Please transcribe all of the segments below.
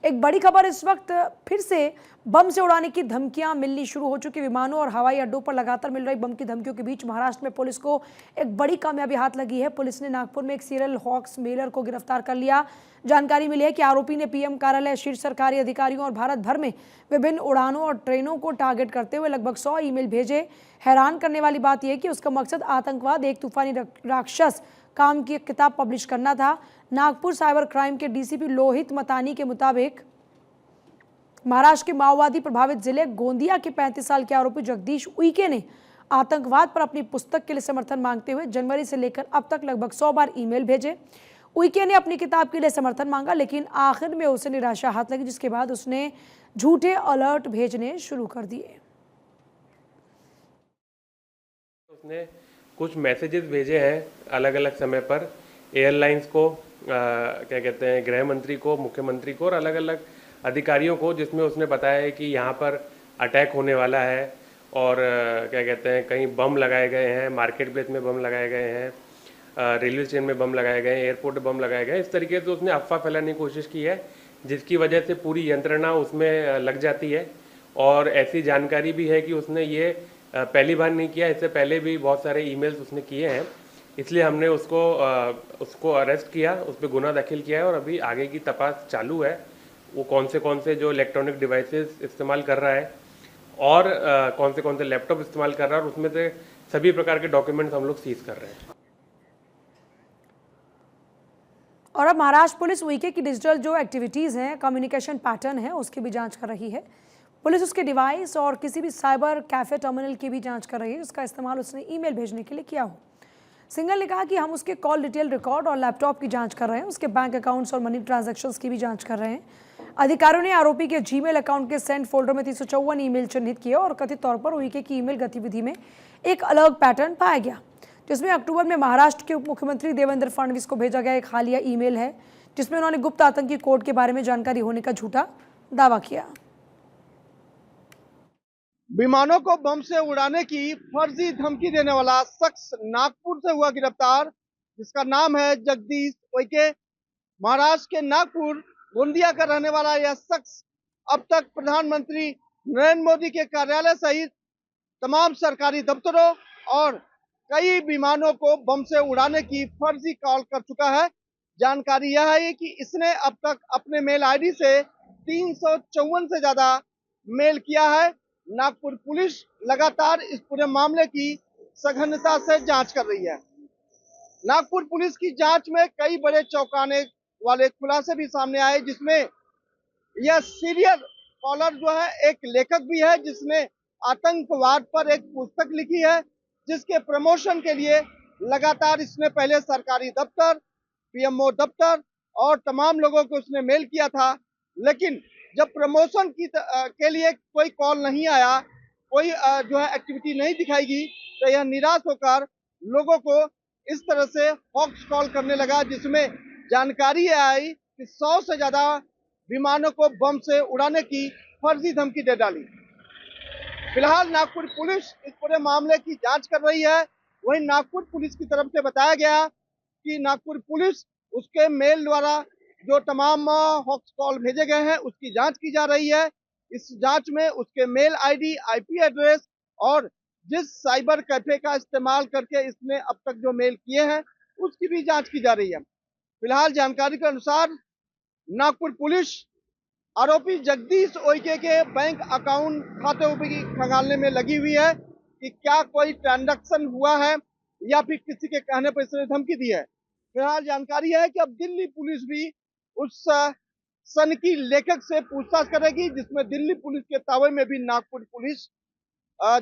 एक बड़ी खबर इस वक्त फिर से बम से उड़ाने की धमकियां मिलनी शुरू हो चुकी। विमानों और हवाई अड्डों पर लगातार मिल रही बम की धमकियों के बीच महाराष्ट्र में पुलिस को एक बड़ी कामयाबी हाथ लगी है। पुलिस ने नागपुर में एक सीरियल हॉक्स मेलर को गिरफ्तार कर लिया। जानकारी मिली है कि आरोपी ने पीएम कार्यालय, शीर्ष सरकारी अधिकारियों और भारत भर में विभिन्न उड़ानों और ट्रेनों को टारगेट करते हुए लगभग 100 ईमेल भेजे। हैरान करने वाली बात यह कि उसका मकसद आतंकवाद, एक तूफानी राक्षस काम की एक किताब पब्लिश करना था। नागपुर साइबर क्राइम के डीसीपी लोहित मतानी के मुताबिक महाराष्ट्र के माओवादी प्रभावित जिले गोंदिया के 35 साल के आरोपी जगदीश उइके ने आतंकवाद पर अपनी पुस्तक के लिए समर्थन मांगते हुए जनवरी से लेकर अब तक लगभग 100 बार ईमेल भेजे। उइके ने अपनी किताब के लिए समर्थन मांगा, लेकिन आखिर में उसे निराशा हाथ लगी, जिसके बाद उसने झूठे अलर्ट भेजने शुरू कर दिए। उसने कुछ मैसेजेस भेजे हैं अलग अलग समय पर एयरलाइंस को, क्या कहते हैं, गृह मंत्री को, मुख्यमंत्री को और अलग अलग अधिकारियों को, जिसमें उसने बताया है कि यहाँ पर अटैक होने वाला है और क्या कहते हैं, कहीं बम लगाए गए हैं, मार्केट प्लेस में बम लगाए गए हैं, रेलवे स्टेशन में बम लगाए गए हैं, एयरपोर्ट में बम लगाए गए हैं। इस तरीके से उसने अफवाह फैलाने की कोशिश की है, जिसकी वजह से पूरी यंत्रणा उसमें लग जाती है। और ऐसी जानकारी भी है कि उसने ये पहली बार नहीं किया, इससे पहले भी बहुत सारे ईमेल्स उसने किए हैं। इसलिए हमने उसको अरेस्ट किया, उस पर गुना दाखिल किया है और अभी आगे की तपास चालू है। वो कौन से जो इलेक्ट्रॉनिक डिवाइसेस इस्तेमाल कर रहा है और कौन से लैपटॉप इस्तेमाल कर रहा है, और उसमें से सभी प्रकार के डॉक्यूमेंट्स हम लोग सीज कर रहे हैं। और अब महाराष्ट्र पुलिस उइके की डिजिटल जो एक्टिविटीज़ हैं, कम्युनिकेशन पैटर्न है, उसकी भी जांच कर रही है। पुलिस उसके डिवाइस और किसी भी साइबर कैफे टर्मिनल की भी जांच कर रही है, उसका इस्तेमाल उसने ईमेल भेजने के लिए किया हो। सिंघल ने कहा कि हम उसके कॉल डिटेल रिकॉर्ड और लैपटॉप की जांच कर रहे हैं, उसके बैंक अकाउंट्स और मनी ट्रांजैक्शंस की भी जांच कर रहे हैं। अधिकारियों ने आरोपी के जीमेल अकाउंट के सेंड फोल्डर में 354 ईमेल चिन्हित किए और कथित तौर पर उइके की ईमेल गतिविधि में एक अलग पैटर्न पाया गया, जिसमें अक्टूबर में महाराष्ट्र के उप मुख्यमंत्री देवेंद्र फडणवीस को भेजा गया एक हालिया ईमेल है, जिसमें उन्होंने गुप्त आतंकी कोड के बारे में जानकारी होने का झूठा दावा किया। विमानों को बम से उड़ाने की फर्जी धमकी देने वाला शख्स नागपुर से हुआ गिरफ्तार, जिसका नाम है जगदीश उइके। महाराष्ट्र के नागपुर गोंदिया का रहने वाला यह शख्स अब तक प्रधानमंत्री नरेंद्र मोदी के कार्यालय सहित तमाम सरकारी दफ्तरों और कई विमानों को बम से उड़ाने की फर्जी कॉल कर चुका है। जानकारी यह है कि इसने अब तक अपने मेल आईडी से 354 से ज्यादा मेल किया है। नागपुर पुलिस लगातार इस पूरे मामले की सघनता से जांच कर रही है। नागपुर पुलिस की जांच में कई बड़े चौंकाने वाले खुलासे भी सामने आए, जिसमें यह सीरियल कॉलर जो है एक लेखक भी है, जिसने आतंकवाद पर एक पुस्तक लिखी है, जिसके प्रमोशन के लिए लगातार इसने पहले सरकारी दफ्तर, पीएमओ दफ्तर और तमाम लोगों को उसने मेल किया था। लेकिन जब प्रमोशन के लिए कोई कॉल नहीं आया, कोई जो है एक्टिविटी नहीं दिखाएगी, तो यह निराश होकर लोगों को इस तरह से हॉक्स कॉल करने लगा, जिसमें जानकारी आई कि 100 से ज्यादा विमानों को बम से उड़ाने की फर्जी धमकी दे डाली। फिलहाल नागपुर पुलिस इस पूरे मामले की जांच कर रही है। वहीं नागपुर पुलिस की तरफ से बताया गया कि नागपुर पुलिस उसके मेल द्वारा जो तमाम हॉक्स कॉल भेजे गए हैं उसकी जांच की जा रही है। इस जांच में उसके मेल आईडी, आईपी एड्रेस और जिस साइबर कैफे का इस्तेमाल करके इसने अब तक जो मेल किए हैं उसकी भी जांच की जा रही है। फिलहाल जानकारी के अनुसार नागपुर पुलिस आरोपी जगदीश उइके के बैंक अकाउंट खाते की खंगालने में लगी हुई है कि क्या कोई ट्रांजैक्शन हुआ है या फिर किसी के कहने पर इसने धमकी दी है। फिलहाल जानकारी है कि अब दिल्ली पुलिस भी उस सनकी लेखक से पूछताछ करेगी, जिसमें दिल्ली पुलिस के ताबे में भी नागपुर पुलिस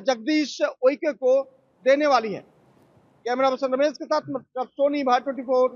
जगदीश उइके को देने वाली है। कैमरा पर्सन रमेश के साथ सोनी, भारत 24।